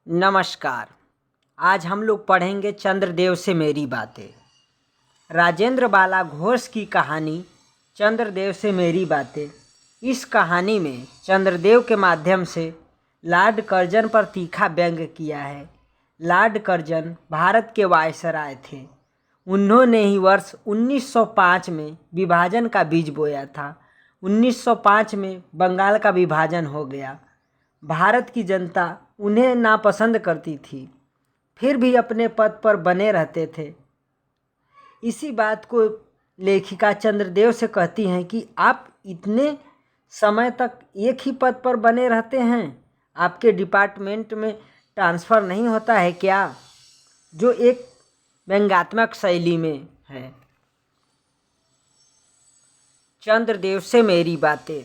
नमस्कार। आज हम लोग पढ़ेंगे चंद्रदेव से मेरी बातें। राजेंद्र बाला घोष की कहानी चंद्रदेव से मेरी बातें। इस कहानी में चंद्रदेव के माध्यम से लॉर्ड कर्जन पर तीखा व्यंग्य किया है। लॉर्ड कर्जन भारत के वायसराय थे। उन्होंने ही वर्ष 1905 में विभाजन का बीज बोया था। 1905 में बंगाल का विभाजन हो गया। भारत की जनता उन्हें नापसंद करती थी, फिर भी अपने पद पर बने रहते थे। इसी बात को लेखिका चंद्रदेव से कहती हैं कि आप इतने समय तक एक ही पद पर बने रहते हैं, आपके डिपार्टमेंट में ट्रांसफ़र नहीं होता है क्या? जो एक व्यंग्यात्मक शैली में है। चंद्रदेव से मेरी बातें।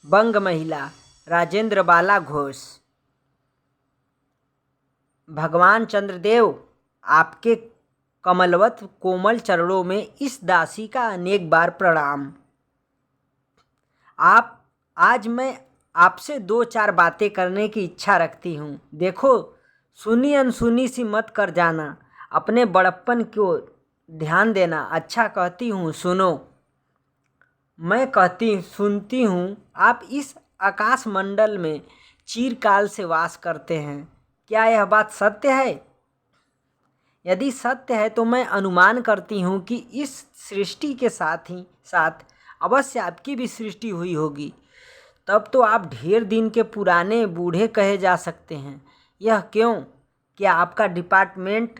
बंग महिला राजेंद्र बाला घोष। भगवान चंद्रदेव, आपके कमलवत कोमल चरणों में इस दासी का अनेक बार प्रणाम। आज मैं आपसे 2-4 बातें करने की इच्छा रखती हूँ। देखो, सुनी अनसुनी सी मत कर जाना, अपने बड़प्पन को ध्यान देना। अच्छा कहती हूँ, सुनो। मैं सुनती हूँ आप इस आकाश मंडल में चिरकाल से वास करते हैं। क्या यह बात सत्य है? यदि सत्य है तो मैं अनुमान करती हूँ कि इस सृष्टि के साथ ही साथ अवश्य आपकी भी सृष्टि हुई होगी। तब तो आप ढेर दिन के पुराने बूढ़े कहे जा सकते हैं। यह क्यों? क्या आपका डिपार्टमेंट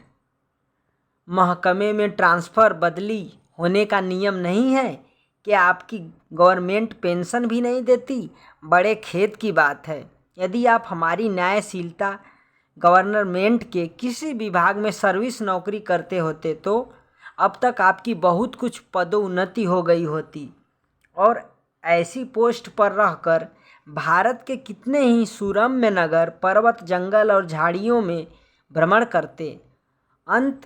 महकमे में ट्रांसफ़र बदली होने का नियम नहीं है? क्या आपकी गवर्नमेंट पेंशन भी नहीं देती? बड़े खेद की बात है। यदि आप हमारी न्यायशीलता गवर्नमेंट के किसी विभाग में सर्विस नौकरी करते होते तो अब तक आपकी बहुत कुछ पदोन्नति हो गई होती और ऐसी पोस्ट पर रहकर भारत के कितने ही सुरम्य नगर, पर्वत, जंगल और झाड़ियों में भ्रमण करते। अंत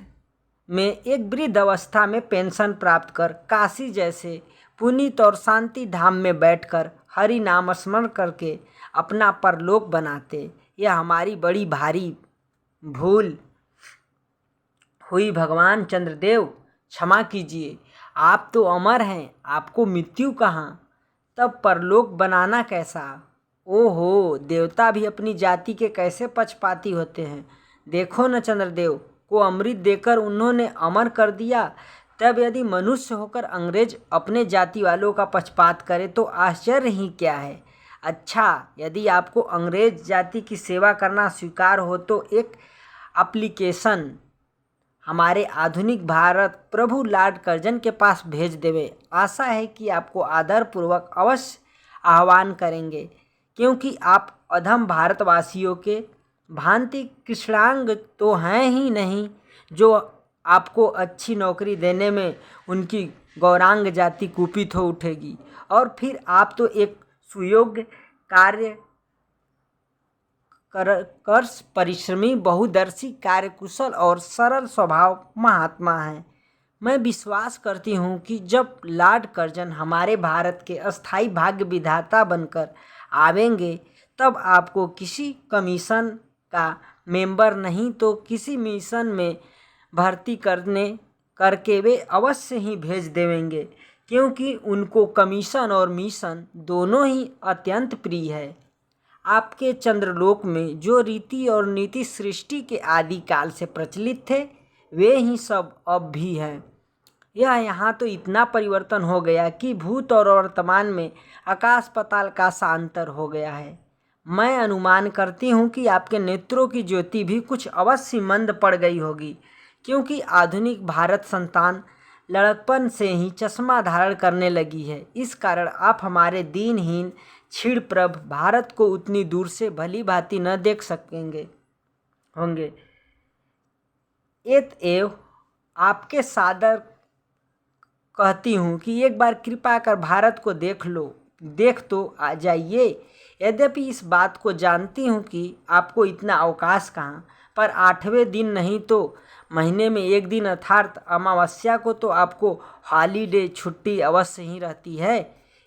में एक वृद्ध अवस्था में पेंशन प्राप्त कर काशी जैसे पुनीत और शांति धाम में बैठकर हरि नाम स्मरण करके अपना परलोक बनाते। यह हमारी बड़ी भारी भूल हुई। भगवान चंद्रदेव, क्षमा कीजिए। आप तो अमर हैं, आपको मृत्यु कहाँ, तब परलोक बनाना कैसा? ओहो, देवता भी अपनी जाति के कैसे पक्षपाती होते हैं। देखो न, चंद्रदेव को अमृत देकर उन्होंने अमर कर दिया। तब यदि मनुष्य होकर अंग्रेज अपने जाति वालों का पक्षपात करे तो आश्चर्य ही क्या है। अच्छा, यदि आपको अंग्रेज जाति की सेवा करना स्वीकार हो तो एक एप्लीकेशन हमारे आधुनिक भारत प्रभु लॉर्ड कर्जन के पास भेज देवे। आशा है कि आपको आदरपूर्वक अवश्य आह्वान करेंगे, क्योंकि आप अधम भारतवासियों के भांति कृष्णांग तो हैं ही नहीं जो आपको अच्छी नौकरी देने में उनकी गौरांग जाति कुपित हो उठेगी। और फिर आप तो एक सुयोग्य कार्य कर परिश्रमी, बहुदर्शी, कार्यकुशल और सरल स्वभाव महात्मा हैं। मैं विश्वास करती हूँ कि जब लॉर्ड कर्जन हमारे भारत के अस्थायी भाग्य विधाता बनकर आवेंगे तब आपको किसी कमीशन का मेंबर नहीं तो किसी मिशन में भर्ती करके वे अवश्य ही भेज देंगे, क्योंकि उनको कमीशन और मिशन दोनों ही अत्यंत प्रिय है। आपके चंद्रलोक में जो रीति और नीति सृष्टि के आदि काल से प्रचलित थे वे ही सब अब भी हैं। यह यहाँ तो इतना परिवर्तन हो गया कि भूत और वर्तमान में आकाश पाताल का सा अंतर हो गया है। मैं अनुमान करती हूँ कि आपके नेत्रों की ज्योति भी कुछ अवश्य मंद पड़ गई होगी, क्योंकि आधुनिक भारत संतान लड़कपन से ही चश्मा धारण करने लगी है। इस कारण आप हमारे दीनहीन क्षीणप्रभ भारत को उतनी दूर से भली भांति न देख सकेंगे होंगे। एतएव आपके सादर कहती हूँ कि एक बार कृपा कर भारत को देख तो आ जाइए। यद्यपि इस बात को जानती हूँ कि आपको इतना अवकाश कहाँ, पर 8वें दिन नहीं तो महीने में एक दिन अर्थात अमावस्या को तो आपको हॉलीडे छुट्टी अवश्य ही रहती है।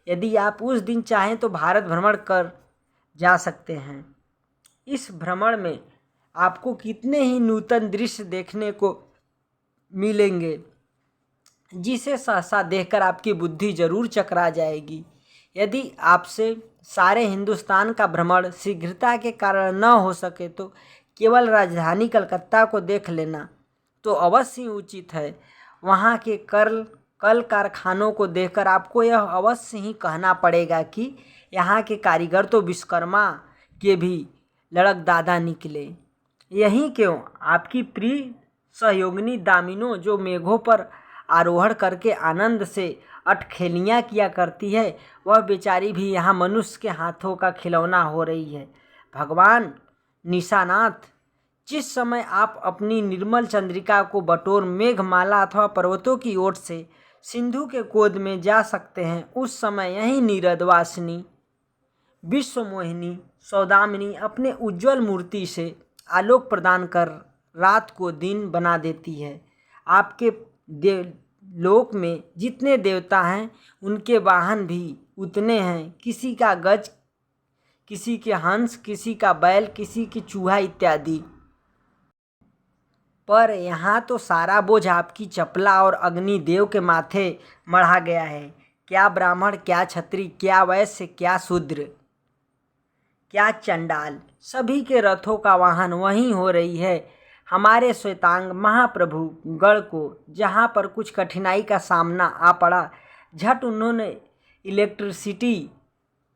यदि आप उस दिन चाहें तो भारत भ्रमण कर जा सकते हैं। इस भ्रमण में आपको कितने ही नूतन दृश्य देखने को मिलेंगे जिसे सहसा देखकर आपकी बुद्धि जरूर चकरा जाएगी। यदि आपसे सारे हिंदुस्तान का भ्रमण शीघ्रता के कारण न हो सके तो केवल राजधानी कलकत्ता को देख लेना तो अवश्य ही उचित है। वहाँ के कल कारखानों को देखकर आपको यह अवश्य ही कहना पड़ेगा कि यहाँ के कारीगर तो विश्वकर्मा के भी लड़कदादा निकले। यही क्यों आपकी प्रिय सहयोगिनी दामिनो, जो मेघों पर आरोहण करके आनंद से अटखेलियाँ किया करती है, वह बेचारी भी यहाँ मनुष्य के हाथों का खिलौना हो रही है। भगवान निशानाथ, जिस समय आप अपनी निर्मल चंद्रिका को बटोर मेघमाला अथवा पर्वतों की ओर से सिंधु के गोद में जा सकते हैं, उस समय यही नीरदवासिनी विश्वमोहिनी सौदामिनी अपने उज्जवल मूर्ति से आलोक प्रदान कर रात को दिन बना देती है। आपके देवलोक में जितने देवता हैं उनके वाहन भी उतने हैं, किसी का गज, किसी के हंस, किसी का बैल, किसी की चूहा इत्यादि। पर यहाँ तो सारा बोझ आपकी चपला और अग्निदेव के माथे मढ़ा गया है। क्या ब्राह्मण, क्या क्षत्रिय, क्या वैश्य, क्या शूद्र, क्या चंडाल, सभी के रथों का वाहन वहीं हो रही है। हमारे श्वेतांग महाप्रभु गण को जहाँ पर कुछ कठिनाई का सामना आ पड़ा, झट उन्होंने इलेक्ट्रिसिटी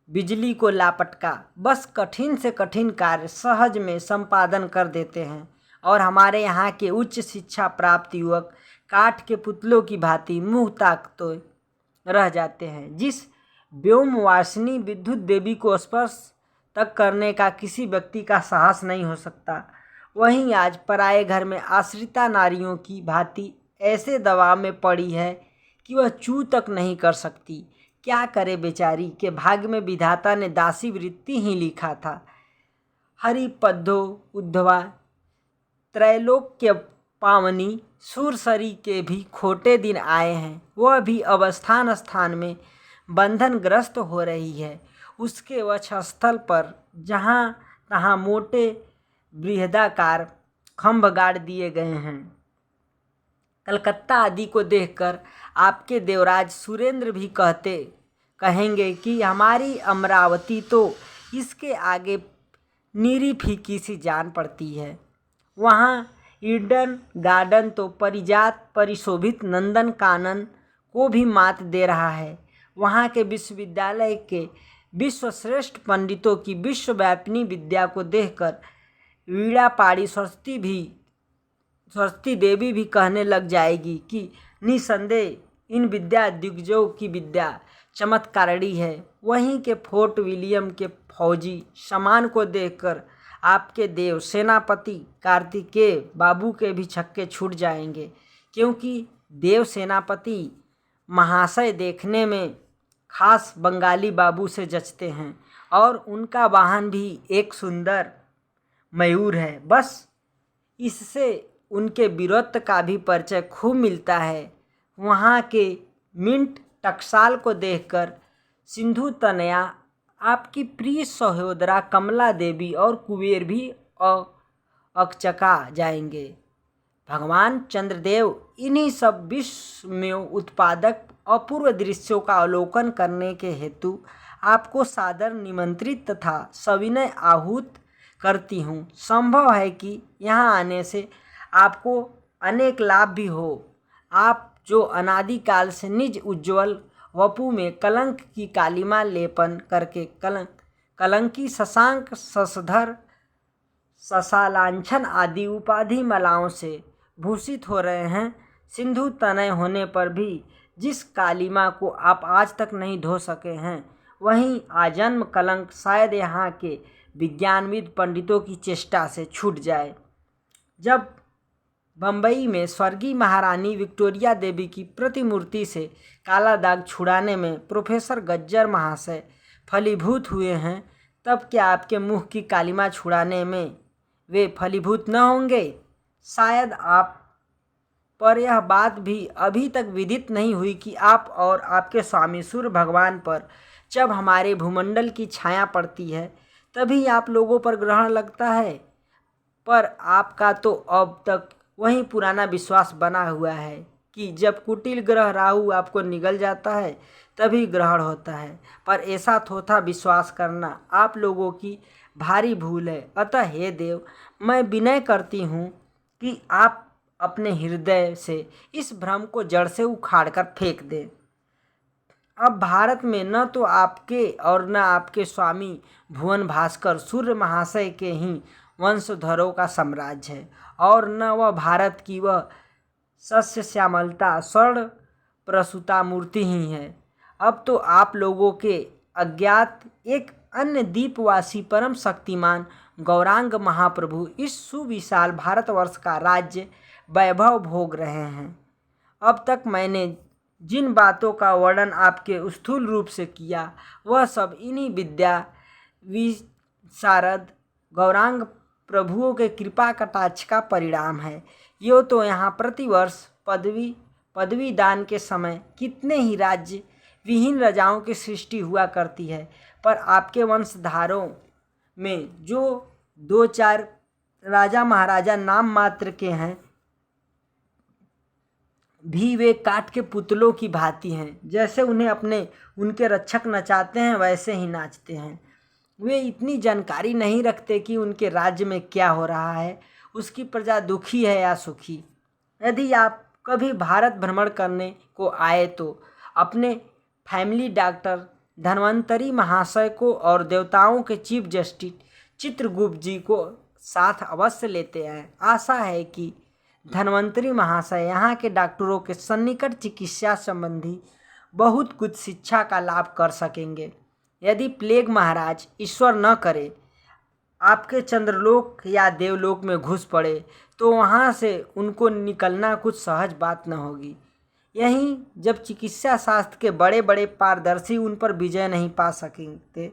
बिजली को लापटका। बस कठिन से कठिन कार्य सहज में संपादन कर देते हैं। और हमारे यहाँ के उच्च शिक्षा प्राप्त युवक काठ के पुतलों की भांति मुँह ताकते रह जाते हैं। जिस व्योमवासिनी विद्युत देवी को स्पर्श तक करने का किसी व्यक्ति का साहस नहीं हो सकता, वहीं आज पराये घर में आश्रिता नारियों की भांति ऐसे दबाव में पड़ी है कि वह चू तक नहीं कर सकती। क्या करे बेचारी के भाग्य में विधाता ने दासी वृत्ति ही लिखा था। हरिपद्धो उद्धवा त्रैलोक के पावनी सुरसरी के भी खोटे दिन आए हैं। वह भी अब स्थान स्थान में बंधनग्रस्त हो रही है। उसके वक्षस्थल पर जहाँ तहाँ मोटे बृहदाकार खंभ गाड़ दिए गए हैं। कलकत्ता आदि को देखकर आपके देवराज सुरेंद्र भी कहेंगे कि हमारी अमरावती तो इसके आगे नीरी फीकी सी जान पड़ती है। वहाँ ईडन गार्डन तो परिजात परिशोभित नंदन कानन को भी मात दे रहा है। वहाँ के विश्वविद्यालय के विश्वश्रेष्ठ पंडितों की विश्वव्यापिनी विद्या को देखकर वीणा पाड़ी सरस्वती देवी भी कहने लग जाएगी कि निसंदेह इन विद्या दिग्गजों की विद्या चमत्कारिणी है। वहीं के फोर्ट विलियम के फौजी सामान को देखकर आपके देव सेनापति कार्तिकेय बाबू के भी छक्के छूट जाएंगे, क्योंकि देव सेनापति महाशय देखने में खास बंगाली बाबू से जचते हैं और उनका वाहन भी एक सुंदर मयूर है। बस इससे उनके वीरत्व का भी परिचय खूब मिलता है। वहाँ के मिंट टकसाल को देखकर सिंधु तनया, आपकी प्रिय सहोदरा कमला देवी और कुबेर भी अकचका जाएंगे। भगवान चंद्रदेव इन्हीं सब विश्व में उत्पादक अपूर्व दृश्यों का अवलोकन करने के हेतु आपको सादर निमंत्रित तथा सविनय आहूत करती हूँ। संभव है कि यहाँ आने से आपको अनेक लाभ भी हो। आप जो अनादिकाल से निज उज्ज्वल वपु में कलंक की कालिमा लेपन करके कलंकी शशांक शशधर शशालांछन आदि उपाधि मालाओं से भूषित हो रहे हैं, सिंधु तनय होने पर भी जिस कालिमा को आप आज तक नहीं धो सके हैं, वहीं आजन्म कलंक शायद यहाँ के विज्ञानविद पंडितों की चेष्टा से छूट जाए। जब बम्बई में स्वर्गीय महारानी विक्टोरिया देवी की प्रतिमूर्ति से काला दाग छुड़ाने में प्रोफेसर गज्जर महाशय फलीभूत हुए हैं, तब क्या आपके मुख की कालिमा छुड़ाने में वे फलीभूत न होंगे? शायद आप पर यह बात भी अभी तक विदित नहीं हुई कि आप और आपके स्वामी सूर्य भगवान पर जब हमारे भूमंडल की छाया पड़ती है, तभी आप लोगों पर ग्रहण लगता है। पर आपका तो अब तक वही पुराना विश्वास बना हुआ है कि जब कुटिल ग्रह राहु आपको निगल जाता है तभी ग्रहण होता है। पर ऐसा थोथा विश्वास करना आप लोगों की भारी भूल है। अतः हे देव, मैं विनय करती हूँ कि आप अपने हृदय से इस भ्रम को जड़ से उखाड़ कर फेंक दें। अब भारत में न तो आपके और न आपके स्वामी भुवन भास्कर सूर्य महाशय के ही वंशधरों का साम्राज्य है, और न वह भारत की वह सस्य श्यामलता स्वर्ण प्रसूता मूर्ति ही है। अब तो आप लोगों के अज्ञात एक अन्य द्वीपवासी परम शक्तिमान गौरांग महाप्रभु इस सुविशाल भारतवर्ष का राज्य वैभव भोग रहे हैं। अब तक मैंने जिन बातों का वर्णन आपके स्थूल रूप से किया वह सब इन्हीं विद्या विशारद गौरांग प्रभुओं के कृपा कटाक्ष का परिणाम है। यो तो यहाँ प्रतिवर्ष पदवी दान के समय कितने ही राज्य विहीन राजाओं की सृष्टि हुआ करती है, पर आपके वंशधारों में जो 2-4 राजा महाराजा नाम मात्र के हैं भी वे काठ के पुतलों की भांति हैं। जैसे उन्हें उनके रक्षक नचाते हैं वैसे ही नाचते हैं। वे इतनी जानकारी नहीं रखते कि उनके राज्य में क्या हो रहा है, उसकी प्रजा दुखी है या सुखी। यदि आप कभी भारत भ्रमण करने को आए तो अपने फैमिली डॉक्टर धन्वंतरी महाशय को और देवताओं के चीफ जस्टिस चित्रगुप्त जी को साथ अवश्य लेते आएं। आशा है कि धन्वंतरी महाशय यहाँ के डॉक्टरों के सन्निकट चिकित्सा संबंधी बहुत कुछ शिक्षा का लाभ कर सकेंगे। यदि प्लेग महाराज ईश्वर न करे आपके चंद्रलोक या देवलोक में घुस पड़े तो वहाँ से उनको निकलना कुछ सहज बात न होगी। यहीं जब चिकित्सा शास्त्र के बड़े बड़े पारदर्शी उन पर विजय नहीं पा सकेंगे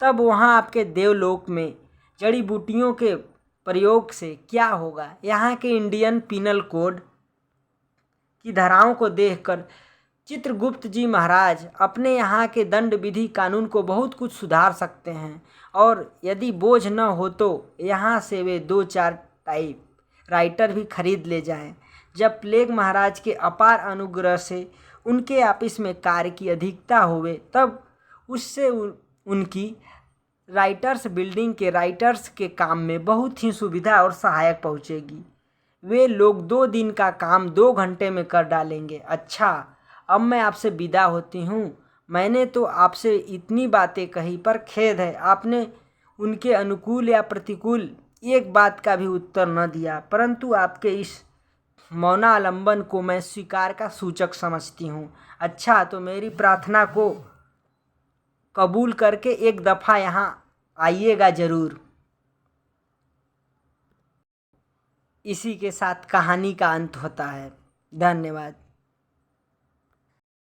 तब वहाँ आपके देवलोक में जड़ी बूटियों के प्रयोग से क्या होगा। यहाँ के इंडियन पिनल कोड की धाराओं को देखकर चित्रगुप्त जी महाराज अपने यहाँ के दंड विधि कानून को बहुत कुछ सुधार सकते हैं, और यदि बोझ न हो तो यहाँ से वे 2-4 टाइप राइटर भी खरीद ले जाएं। जब प्लेग महाराज के अपार अनुग्रह से उनके ऑफिस में कार्य की अधिकता होवे तब उससे उनकी राइटर्स बिल्डिंग के राइटर्स के काम में बहुत ही सुविधा और सहायक पहुँचेगी। वे लोग 2 दिन का काम 2 घंटे में कर डालेंगे। अच्छा, अब मैं आपसे विदा होती हूँ। मैंने तो आपसे इतनी बातें कही, पर खेद है आपने उनके अनुकूल या प्रतिकूल एक बात का भी उत्तर न दिया। परंतु आपके इस मौनालंबन को मैं स्वीकार का सूचक समझती हूँ। अच्छा, तो मेरी प्रार्थना को कबूल करके एक दफ़ा यहाँ आइएगा ज़रूर। इसी के साथ कहानी का अंत होता है। धन्यवाद।